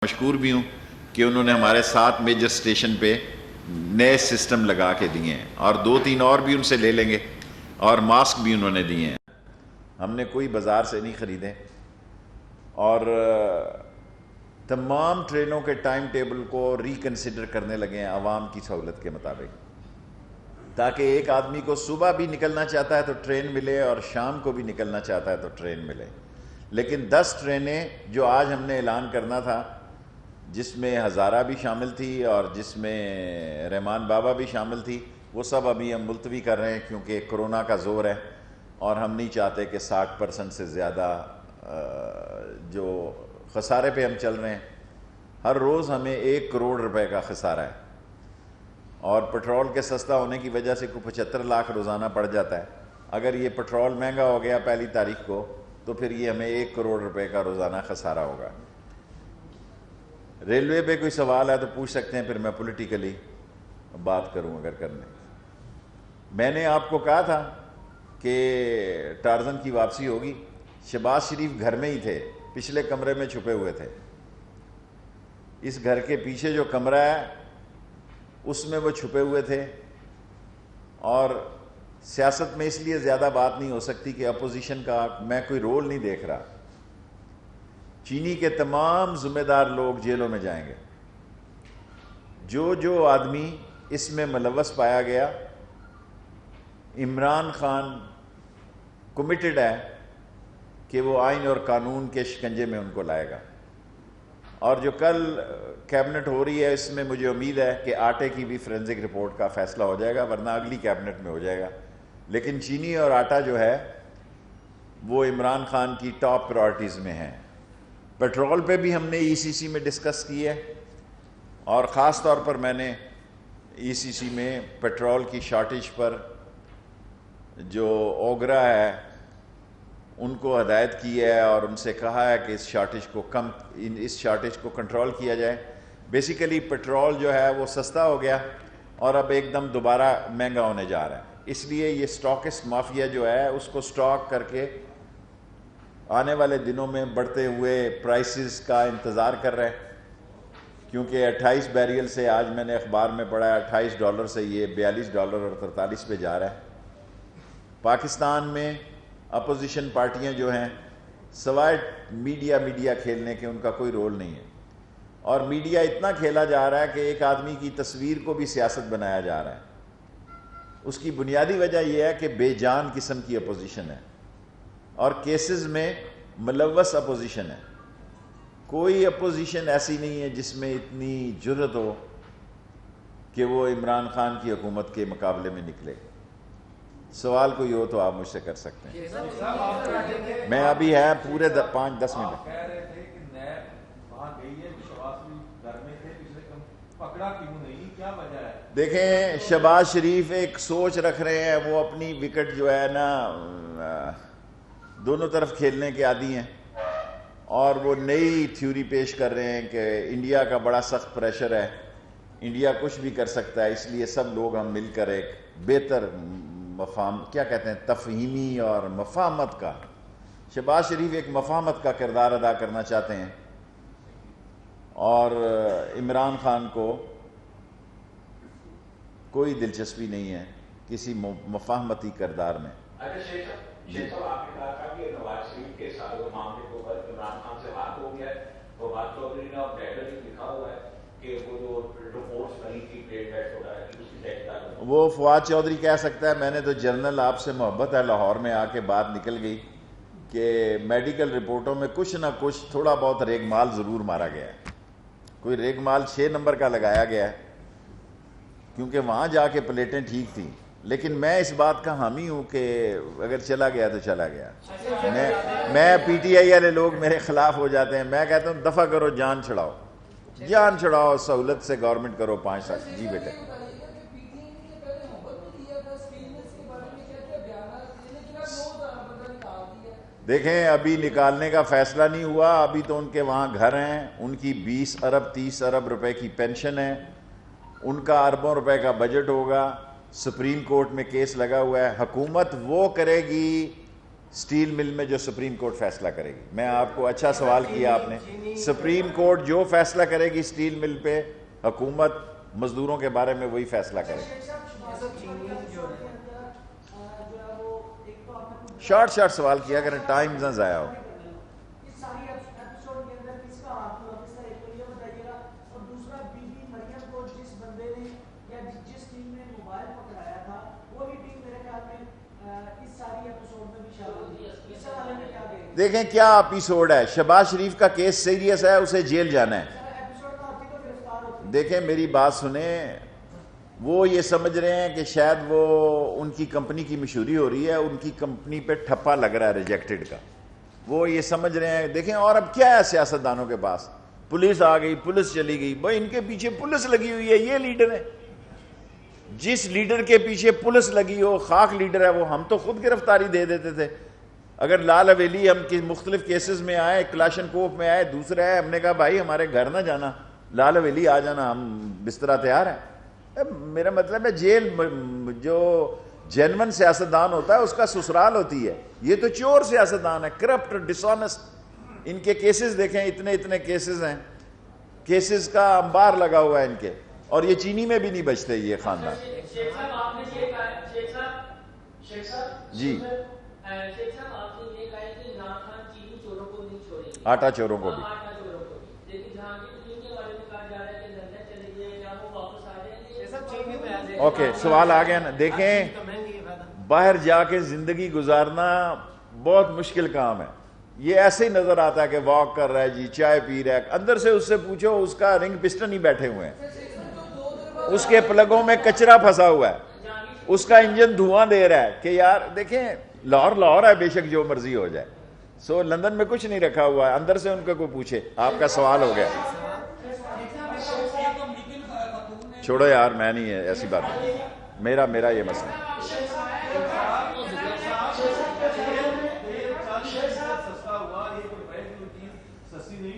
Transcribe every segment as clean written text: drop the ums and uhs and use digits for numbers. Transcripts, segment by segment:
مشکور بھی ہوں کہ انہوں نے ہمارے 7 میجر اسٹیشن پہ نئے سسٹم لگا کے دیے ہیں، اور 2-3 اور بھی ان سے لے لیں گے، اور ماسک بھی انہوں نے دیے ہیں۔ ہم نے کوئی بازار سے نہیں خریدے، اور تمام ٹرینوں کے ٹائم ٹیبل کو ریکنسیڈر کرنے لگے ہیں عوام کی سہولت کے مطابق، تاکہ ایک آدمی کو صبح بھی نکلنا چاہتا ہے تو ٹرین ملے اور شام کو بھی نکلنا چاہتا ہے تو ٹرین ملے۔ لیکن 10 ٹرینیں جو آج ہم نے اعلان کرنا تھا، جس میں ہزارہ بھی شامل تھی اور جس میں رحمان بابا بھی شامل تھی، وہ سب ابھی ہم ملتوی کر رہے ہیں، کیونکہ کرونا کا زور ہے اور ہم نہیں چاہتے کہ 60% سے زیادہ جو خسارے پہ ہم چل رہے ہیں۔ ہر روز ہمیں 1 کروڑ روپے کا خسارہ ہے، اور پٹرول کے سستا ہونے کی وجہ سے کوئی 75 لاکھ روزانہ پڑ جاتا ہے۔ اگر یہ پٹرول مہنگا ہو گیا 1 تاریخ کو تو پھر یہ ہمیں 1 کروڑ روپے کا روزانہ خسارہ ہوگا۔ ریلوے پہ کوئی سوال ہے تو پوچھ سکتے ہیں، پھر میں پولیٹیکلی بات کروں اگر کرنے۔ میں نے آپ کو کہا تھا کہ ٹارزن کی واپسی ہوگی۔ شہباز شریف گھر میں ہی تھے، پچھلے کمرے میں چھپے ہوئے تھے۔ اس گھر کے پیچھے جو کمرہ ہے اس میں وہ چھپے ہوئے تھے، اور سیاست میں اس لیے زیادہ بات نہیں ہو سکتی کہ اپوزیشن کا میں کوئی رول نہیں دیکھ رہا۔ چینی کے تمام ذمہ دار لوگ جیلوں میں جائیں گے۔ جو آدمی اس میں ملوث پایا گیا، عمران خان کمیٹڈ ہے کہ وہ آئین اور قانون کے شکنجے میں ان کو لائے گا، اور جو کل کیبنٹ ہو رہی ہے اس میں مجھے امید ہے کہ آٹے کی بھی فورینزک رپورٹ کا فیصلہ ہو جائے گا، ورنہ اگلی کیبنٹ میں ہو جائے گا۔ لیکن چینی اور آٹا جو ہے وہ عمران خان کی ٹاپ پرائرٹیز میں ہیں۔ پیٹرول پہ بھی ہم نے ECC میں ڈسکس کی ہے، اور خاص طور پر میں نے ECC میں پیٹرول کی شارٹیج پر جو اوگرا ہے ان کو ہدایت کی ہے، اور ان سے کہا ہے کہ اس شارٹیج کو کنٹرول کیا جائے۔ بیسیکلی پیٹرول جو ہے وہ سستا ہو گیا اور اب ایک دم دوبارہ مہنگا ہونے جا رہا ہے، اس لیے یہ سٹاکسٹ مافیا جو ہے اس کو سٹاک کر کے آنے والے دنوں میں بڑھتے ہوئے پرائسز کا انتظار کر رہے ہیں، کیونکہ 28 بیریل سے آج میں نے اخبار میں پڑھا ہے $28 سے یہ $42 اور 43 پہ جا رہا ہے۔ پاکستان میں اپوزیشن پارٹیاں جو ہیں سوائے میڈیا کھیلنے کے ان کا کوئی رول نہیں ہے، اور میڈیا اتنا کھیلا جا رہا ہے کہ ایک آدمی کی تصویر کو بھی سیاست بنایا جا رہا ہے۔ اس کی بنیادی وجہ یہ ہے کہ بے جان قسم کی اپوزیشن ہے، اور کیسز میں ملوث اپوزیشن ہے۔ کوئی اپوزیشن ایسی نہیں ہے جس میں اتنی جرأت ہو کہ وہ عمران خان کی حکومت کے مقابلے میں نکلے۔ سوال کوئی ہو تو آپ مجھ سے کر سکتے ہیں۔ میں ابھی ہے پورے 5-10 منٹ۔ دیکھیں شہباز شریف ایک سوچ رکھ رہے ہیں، وہ اپنی وکٹ جو ہے نا دونوں طرف کھیلنے کے عادی ہیں، اور وہ نئی تھیوری پیش کر رہے ہیں کہ انڈیا کا بڑا سخت پریشر ہے، انڈیا کچھ بھی کر سکتا ہے، اس لیے سب لوگ ہم مل کر ایک بہتر تفہیمی اور مفاہمت کا، شہباز شریف ایک مفاہمت کا کردار ادا کرنا چاہتے ہیں، اور عمران خان کو کوئی دلچسپی نہیں ہے کسی مفاہمتی کردار میں۔ شیخ صاحب آپ نے کہا تھا کہ نواز شریف کے ساتھ وہ معاملے کو عمران خان سے بات ہو گیا ہے، فواد چودھری نے اور لیٹر بھی لکھا ہوا ہے کہ وہ جو رپورٹس بنی تھی پلیٹ بیٹ وغیرہ کی اس کی تحقیقات، وہ فواد چودھری کہہ سکتا ہے، میں نے تو جنرل آپ سے محبت ہے، لاہور میں آ کے بات نکل گئی کہ میڈیکل رپورٹوں میں کچھ نہ کچھ تھوڑا بہت ریگ مال ضرور مارا گیا ہے، کوئی ریگ مال 6 نمبر کا لگایا گیا ہے، کیونکہ وہاں جا کے پلیٹیں ٹھیک تھیں۔ لیکن میں اس بات کا حامی ہوں کہ اگر چلا گیا تو چلا گیا۔ میں PTI والے لوگ میرے خلاف ہو جاتے ہیں، میں کہتا ہوں دفع کرو، جان چھڑاؤ، جان چھڑاؤ، سہولت سے گورنمنٹ کرو 5 سال۔ جی بیٹے دیکھیں ابھی نکالنے کا فیصلہ نہیں ہوا، ابھی تو ان کے وہاں گھر ہیں، ان کی 20 ارب 30 ارب روپے کی پینشن ہے، ان کا اربوں روپے کا بجٹ ہوگا، سپریم کورٹ میں کیس لگا ہوا ہے۔ حکومت وہ کرے گی اسٹیل مل میں جو سپریم کورٹ فیصلہ کرے گی. میں آپ کو اچھا سوال کیا آپ نے. سپریم کورٹ جو فیصلہ کرے گی اسٹیل مل پہ, حکومت مزدوروں کے بارے میں وہی فیصلہ کرے گی. شارٹ سوال کیا کریں, ٹائم نہ ضائع ہو. دیکھیں کیا ایپیسوڈ ہے. شہباز شریف کا کیس سیریس ہے, اسے جیل جانا ہے. دیکھیں میری بات سنیں, وہ یہ سمجھ رہے ہیں کہ شاید وہ ان کی کمپنی کی مشہوری ہو رہی ہے, ان کی کمپنی پہ ٹھپا لگ رہا ہے ریجیکٹڈ کا, وہ یہ سمجھ رہے ہیں. دیکھیں اور اب کیا ہے سیاستدانوں کے پاس, پولیس آ گئی, پولیس چلی گئی. بھائی ان کے پیچھے پولیس لگی ہوئی ہے, یہ لیڈر ہے. جس لیڈر کے پیچھے پولیس لگی ہو, خاک لیڈر ہے وہ. ہم تو خود گرفتاری دے دیتے تھے. اگر لال حویلی ہم مختلف کیسز میں آئے, کلاشن کوف میں آئے, دوسرا ہے, ہم نے کہا بھائی ہمارے گھر نہ جانا, لال حویلی آ جانا, ہم بسترا تیار ہیں. میرا مطلب ہے جیل جو جینون سیاستدان ہوتا ہے اس کا سسرال ہوتی ہے. یہ تو چور سیاستدان ہے, کرپٹ, ڈسونسٹ. ان کے کیسز دیکھیں, اتنے کیسز ہیں, کیسز کا انبار لگا ہوا ہے ان کے, اور یہ چینی میں بھی نہیں بچتے یہ خاندان. جی آٹا چوروں کو بھی. اوکے, سوال آ گیا نا. دیکھیں باہر جا کے زندگی گزارنا بہت مشکل کام ہے. یہ ایسے ہی نظر آتا ہے کہ واک کر رہا ہے جی, چائے پی رہا ہے. اندر سے اس سے پوچھو, اس کا رنگ پسٹن ہی بیٹھے ہوئے ہیں, اس کے پلگوں میں کچرا پھنسا ہوا ہے, اس کا انجن دھواں دے رہا ہے. کہ یار دیکھیں لاہور ہے, بے شک جو مرضی ہو جائے. سو لندن میں کچھ نہیں رکھا ہوا ہے. اندر سے ان کو کوئی پوچھے. آپ کا سوال ہو گیا. چھوڑو یار, میں نہیں ہے ایسی بات نہیں. میرا یہ مسئلہ.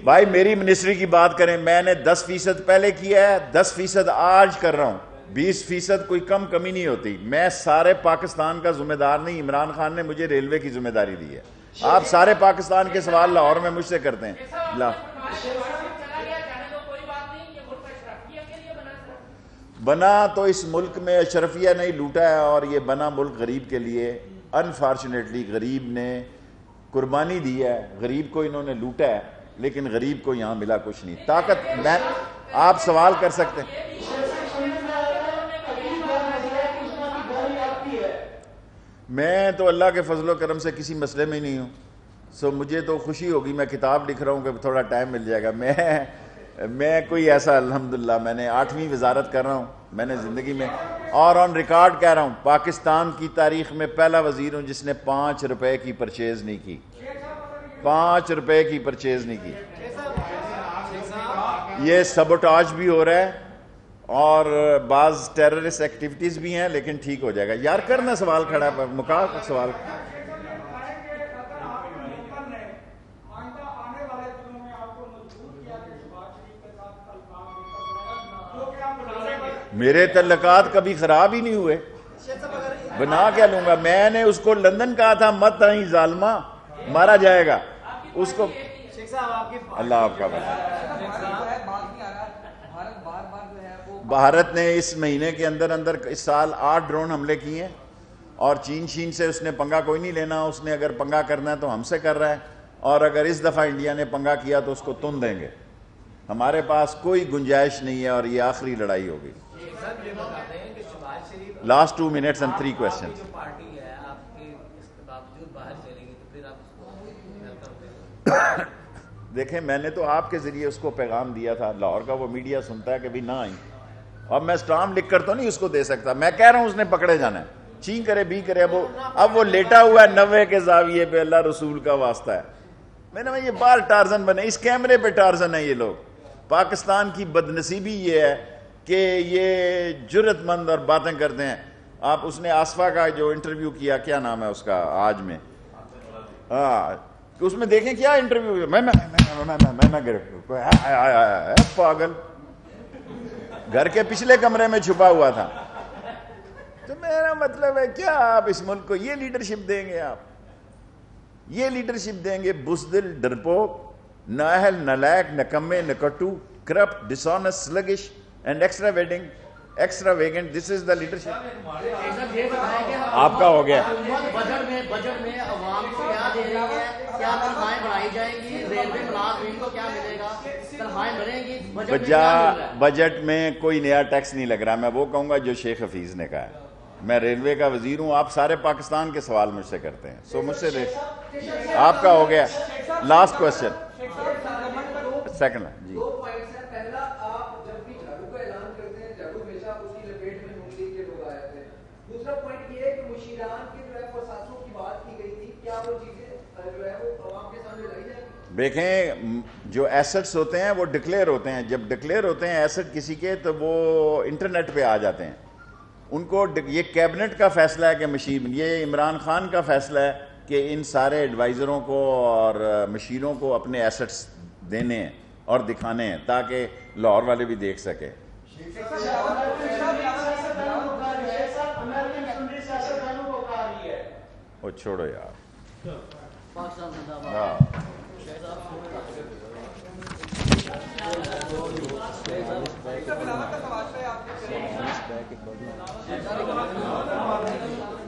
بھائی میری منسٹری کی بات کریں, میں نے 10% پہلے کیا ہے, 10% آج کر رہا ہوں, 20% کوئی کمی نہیں ہوتی. میں سارے پاکستان کا ذمہ دار نہیں. عمران خان نے مجھے ریلوے کی ذمہ داری دی ہے. آپ سارے پاکستان کے سوال لاہور میں مجھ سے کرتے ہیں. بنا تو اس ملک میں اشرفیہ نہیں لوٹا ہے, اور یہ بنا ملک غریب کے لیے. انفارچونیٹلی غریب نے قربانی دی ہے, غریب کو انہوں نے لوٹا ہے, لیکن غریب کو یہاں ملا کچھ نہیں. طاقت میں آپ سوال کر سکتے ہیں. میں تو اللہ کے فضل و کرم سے کسی مسئلے میں ہی نہیں ہوں. سو مجھے تو خوشی ہوگی, میں کتاب لکھ رہا ہوں کہ تھوڑا ٹائم مل جائے گا. میں کوئی ایسا, الحمدللہ میں نے 8ویں وزارت کر رہا ہوں میں نے زندگی میں, اور آن ریکارڈ کہہ رہا ہوں پاکستان کی تاریخ میں پہلا وزیر ہوں جس نے 5 روپے کی پرچیز نہیں کی. 5 روپے کی پرچیز نہیں کی. یہ سبوٹاج بھی ہو رہا ہے اور بعض ٹیررسٹ ایکٹیویٹیز بھی ہیں, لیکن ٹھیک ہو جائے گا. یار کرنا سوال کھڑا ہے, مکا سوال. میرے تعلقات کبھی خراب ہی نہیں ہوئے, بنا کیا لوں گا. میں نے اس کو لندن کہا تھا مت آئیں ظالمہ, مارا جائے گا اس کو. اللہ آپ کا بھلا. بھارت نے اس مہینے کے اندر اس سال 8 ڈرون حملے کیے ہیں, اور چین سے اس نے پنگا کوئی نہیں لینا. اس نے اگر پنگا کرنا ہے تو ہم سے کر رہا ہے, اور اگر اس دفعہ انڈیا نے پنگا کیا تو اس کو تن دیں گے. ہمارے پاس کوئی گنجائش نہیں ہے, اور یہ آخری لڑائی ہوگی. Last 2 minutes and 3 questions. دیکھیں میں نے تو آپ کے ذریعے اس کو پیغام دیا تھا, لاہور کا وہ میڈیا سنتا ہے کہ بھی نہ آئیں. اب میں اسٹامپ لکھ کر تو نہیں اس کو دے سکتا. میں کہہ رہا ہوں اس نے پکڑے جانا ہے, چین کرے بھی کرے. اب وہ لیٹا ہوا ہے 90 کے زاویے پہ, اللہ رسول کا واسطہ ہے. میں نے یہ بار ٹارزن بنے, اس کیمرے پہ ٹارزن ہے یہ لوگ. پاکستان کی بدنصیبی یہ ہے کہ یہ جرت مند اور باتیں کرتے ہیں. آپ اس نے آصفہ کا جو انٹرویو کیا, کیا نام ہے اس کا آج میں, ہاں اس میں دیکھیں کیا انٹرویو. پاگل گھر کے پچھلے کمرے میں چھپا ہوا تھا. تو میرا مطلب ہے کیا آپ اس ملک کو یہ لیڈرشپ دیں گے؟ آپ یہ لیڈرشپ دیں گے بزدل، ڈرپوک، نااہل، نالائق، نکمے، نکٹو، corrupt, ڈسآنیسٹ، سلگش and extra ویگنٹ. This is the leadership. آپ کا ہو گیا. بجٹ میں عوام کو کیا دے رہی ہے؟ کیا تنخواہیں بڑھائی جائیں گی؟ ریلوے ملازمین کو کیا ملے گا؟ تنخواہیں بڑھیں گی؟ بجٹ میں کوئی نیا ٹیکس نہیں لگ رہا. میں وہ کہوں گا جو شیخ حفیظ نے کہا ہے. میں ریلوے کا وزیر ہوں. آپ سارے پاکستان کے سوال مجھ سے کرتے ہیں. سو مجھ سے آپ کا ہو گیا. Last question second. جی پہلا، آپ جب بھی جھاڑو کا اعلان کرتے ہیں جھاڑو ہمیشہ اس کی لپیٹ میں نون لیگ کے لوگ آئے تھے. دوسرا پوائنٹ یہ ہے کہ مشیران کے جو ہے پرساسوں کی بات کی گئی تھی، کیا وہ چیزیں جو ہے وہ عوام کے سامنے لائی جائیں گی؟ دیکھیں جو ایسٹس ہوتے ہیں وہ ڈکلیئر ہوتے ہیں. جب ڈکلیئر ہوتے ہیں ایسٹ کسی کے تو وہ انٹرنیٹ پہ آ جاتے ہیں. ان کو یہ کیبنٹ کا فیصلہ ہے کہ مشین، یہ عمران خان کا فیصلہ ہے کہ ان سارے ایڈوائزروں کو اور مشیروں کو اپنے ایسٹس دینے ہیں اور دکھانے ہیں تاکہ لاہور والے بھی دیکھ سکیں. وہ چھوڑو یار. ہاں